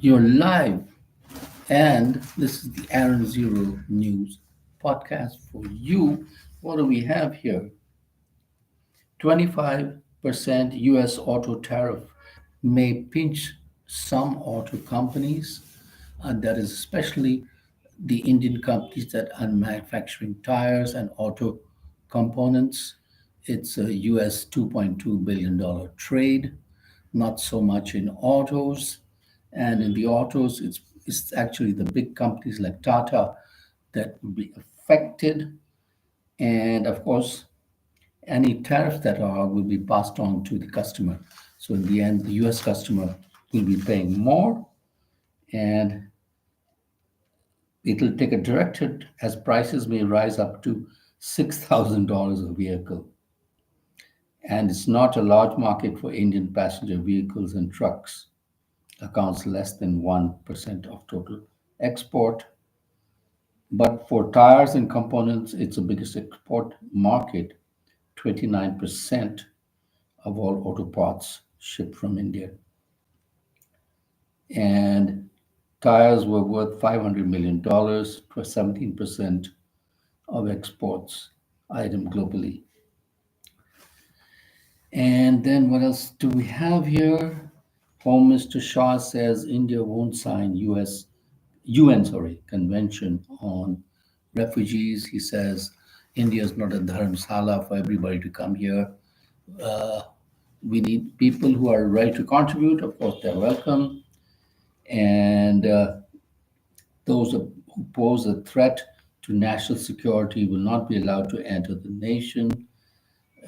You're live, and this is the Aaron Zero News podcast for you. What do we have here? 25% US auto tariff may pinch some auto companies, and that is especially the Indian companies that are manufacturing tires and auto components. It's a US $2.2 billion trade, not so much in autos. And in the autos, it's actually the big companies like Tata that will be affected. And of course, any tariffs that are will be passed on to the customer. So in the end, the US customer will be paying more and it'll take a direct hit as prices may rise up to $6,000 a vehicle. And it's not a large market for Indian passenger vehicles and trucks, accounts less than 1% of total export. But for tires and components, it's the biggest export market. 29% of all auto parts shipped from India. And tires were worth $500 million, for 17% of exports item globally. And then what else do we have here? Home Minister Shah says India won't sign UN Convention on Refugees. He says India is not a dharamsala for everybody to come here. Uh, we need people who are ready to contribute. Of course, they're welcome. And those who pose a threat to national security will not be allowed to enter the nation.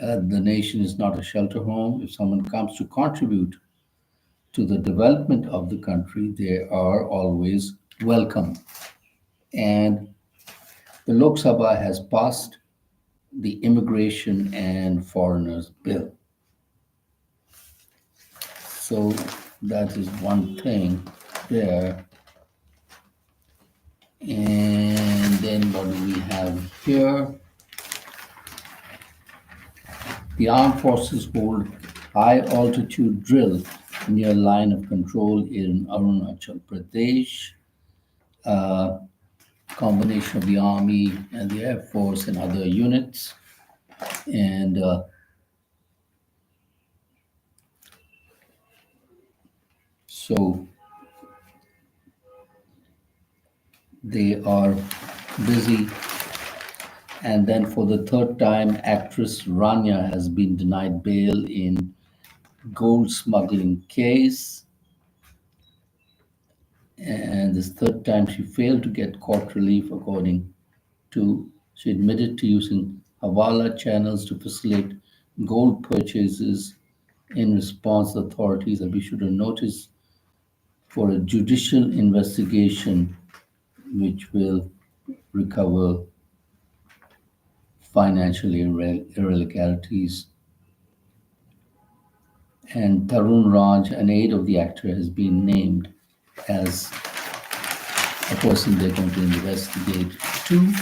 The nation is not a shelter home. If someone comes to contribute to the development of the country, they are always welcome. And the Lok Sabha has passed the Immigration and Foreigners Bill. So that is one thing there. And then what do we have here? The armed forces hold high altitude drill near line of control in Arunachal Pradesh. Uh, Combination of the army and the air force and other units. And so they are busy. And then for the third time, actress Rania has been denied bail in gold smuggling case. And this third time, she failed to get court relief, according to, she admitted to using Hawala channels to facilitate gold purchases. In response, the authorities have issued a notice for a judicial investigation which will recover financial irregularities. And Tarun Raj, an aide of the actor, has been named as a person they're going to investigate too.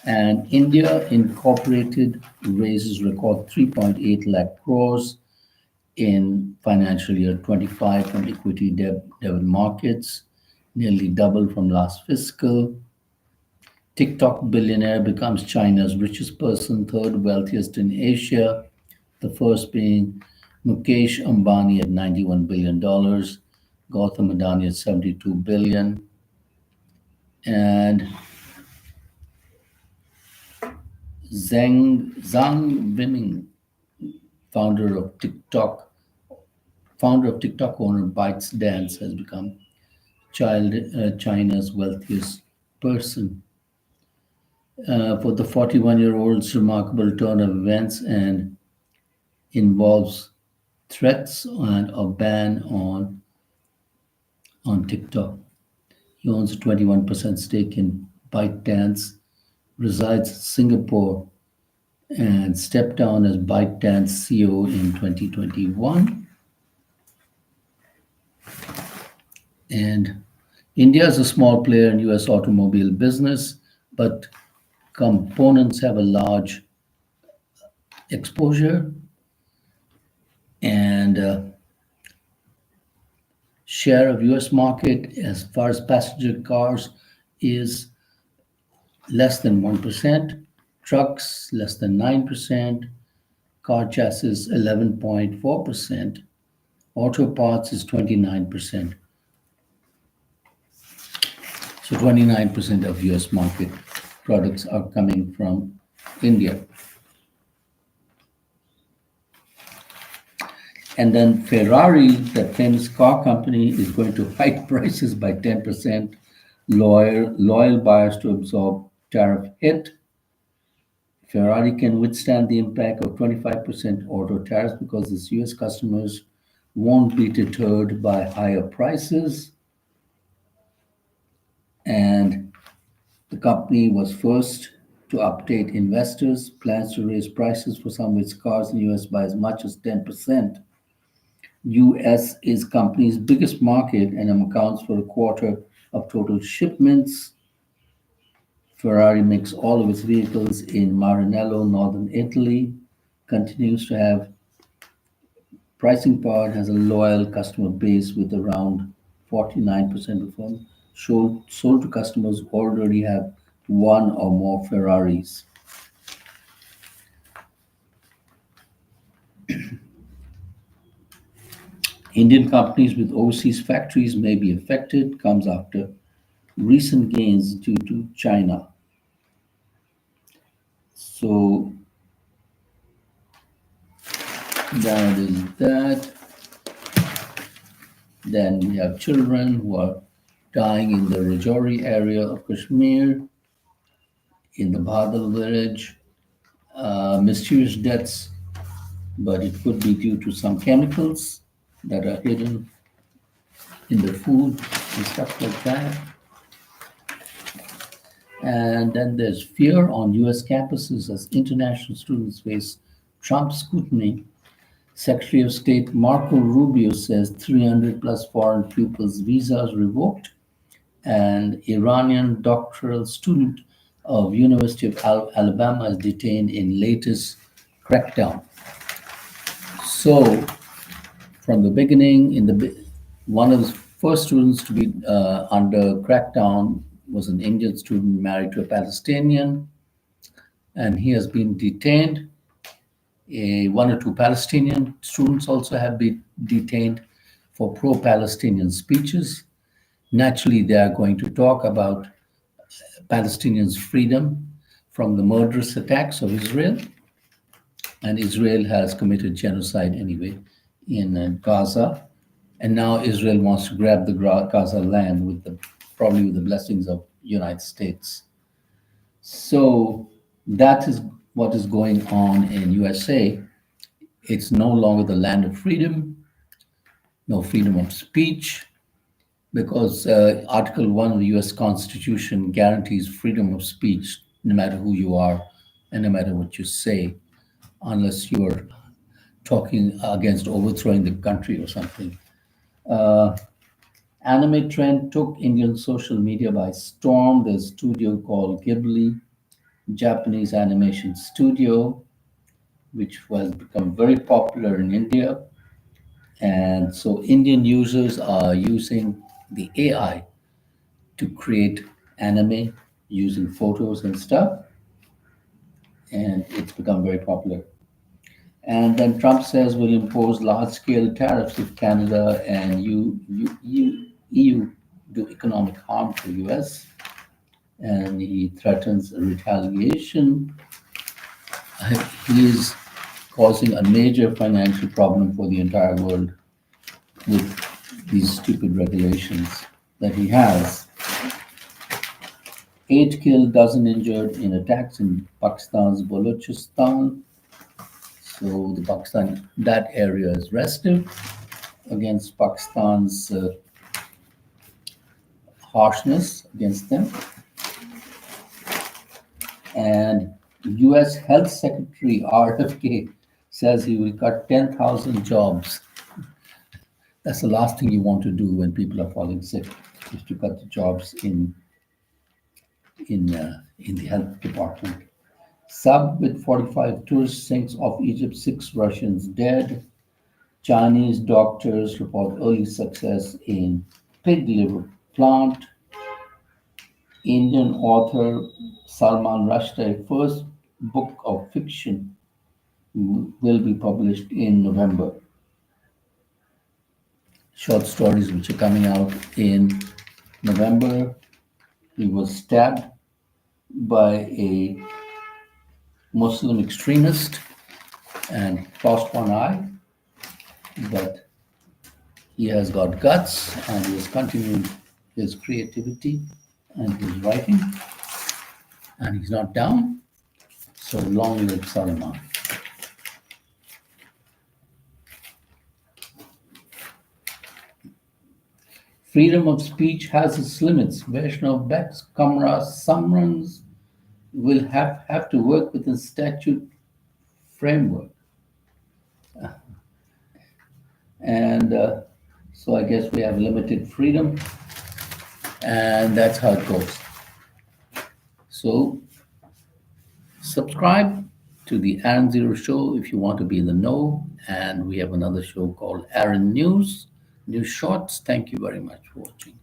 And India Incorporated raises record 3.8 lakh crores in financial year 25 from equity debt markets, nearly double from last fiscal. TikTok billionaire becomes China's richest person, third wealthiest in Asia, the first being Mukesh Ambani at $91 billion, Gautam Adani at $72 billion, and Zhang Biming, founder of TikTok, owner ByteDance, has become China's wealthiest person. For the 41-year-old's remarkable turn of events and involves threats and a ban on TikTok. He owns a 21% stake in ByteDance, resides in Singapore, and stepped down as ByteDance CEO in 2021. And India is a small player in US automobile business, but components have a large exposure. And share of US market as far as passenger cars is less than 1%, trucks less than 9%, car chassis 11.4%, auto parts is 29%. So 29% of US market products are coming from India. And then Ferrari, the famous car company, is going to hike prices by 10%, loyal buyers to absorb tariff hit. Ferrari can withstand the impact of 25% auto tariffs because its US customers won't be deterred by higher prices. And the company was first to update investors, plans to raise prices for some of its cars in the US by as much as 10%. US is company's biggest market and accounts for a quarter of total shipments. Ferrari makes all of its vehicles in Maranello, northern Italy, continues to have pricing power, has a loyal customer base with around 49% of them sold to customers who already have one or more Ferraris. Indian companies with overseas factories may be affected, comes after recent gains due to China. So that is that. Then we have children who are dying in the Rajouri area of Kashmir, in the Badal village. Mysterious deaths, but it could be due to some chemicals that are hidden in the food and stuff like that. And then there's fear on US campuses as international students face Trump scrutiny. Secretary of State Marco Rubio says 300 plus foreign pupils' visas revoked, and Iranian doctoral student of University of Alabama is detained in latest crackdown. So, from the beginning, one of the first students to be under crackdown was an Indian student married to a Palestinian, and he has been detained. One or two Palestinian students also have been detained for pro-Palestinian speeches. Naturally, they are going to talk about Palestinians' freedom from the murderous attacks of Israel. And Israel has committed genocide anyway in Gaza. And now Israel wants to grab the Gaza land probably with the blessings of United States. So that is what is going on in USA. It's no longer the land of freedom, no freedom of speech, because Article 1 of the US Constitution guarantees freedom of speech no matter who you are and no matter what you say, unless you're talking against overthrowing the country or something. Anime trend took Indian social media by storm. There's a studio called Ghibli, Japanese animation studio, which has become very popular in India. And so Indian users are using the AI to create anime using photos and stuff. And it's become very popular. And then Trump says we'll impose large-scale tariffs if Canada and EU do economic harm to the US. And he threatens retaliation. He is causing a major financial problem for the entire world with these stupid regulations that he has. 8 killed, dozen injured in attacks in Pakistan's Balochistan. So the Pakistan, that area is restive against Pakistan's harshness against them. And US Health Secretary RFK says he will cut 10,000 jobs. That's the last thing you want to do when people are falling sick, is to cut the jobs in the health department. Sub with 45 tourists sinks off Egypt, 6 Russians dead. Chinese doctors report early success in pig liver plant. Indian author Salman Rushdie's first book of fiction will be published in November. Short stories which are coming out in November. He was stabbed by a Muslim extremist and lost one eye, but he has got guts and he has continued his creativity and his writing, and he's not down. So long live Salman. Freedom of speech has its limits. Vaishnav Bhak's Kamra Samrans will have to work within statute framework. And so I guess we have limited freedom, and that's how it goes. So subscribe to the Aaron Zero Show if you want to be in the know. And we have another show called Aaron News Shorts. Thank you very much for watching.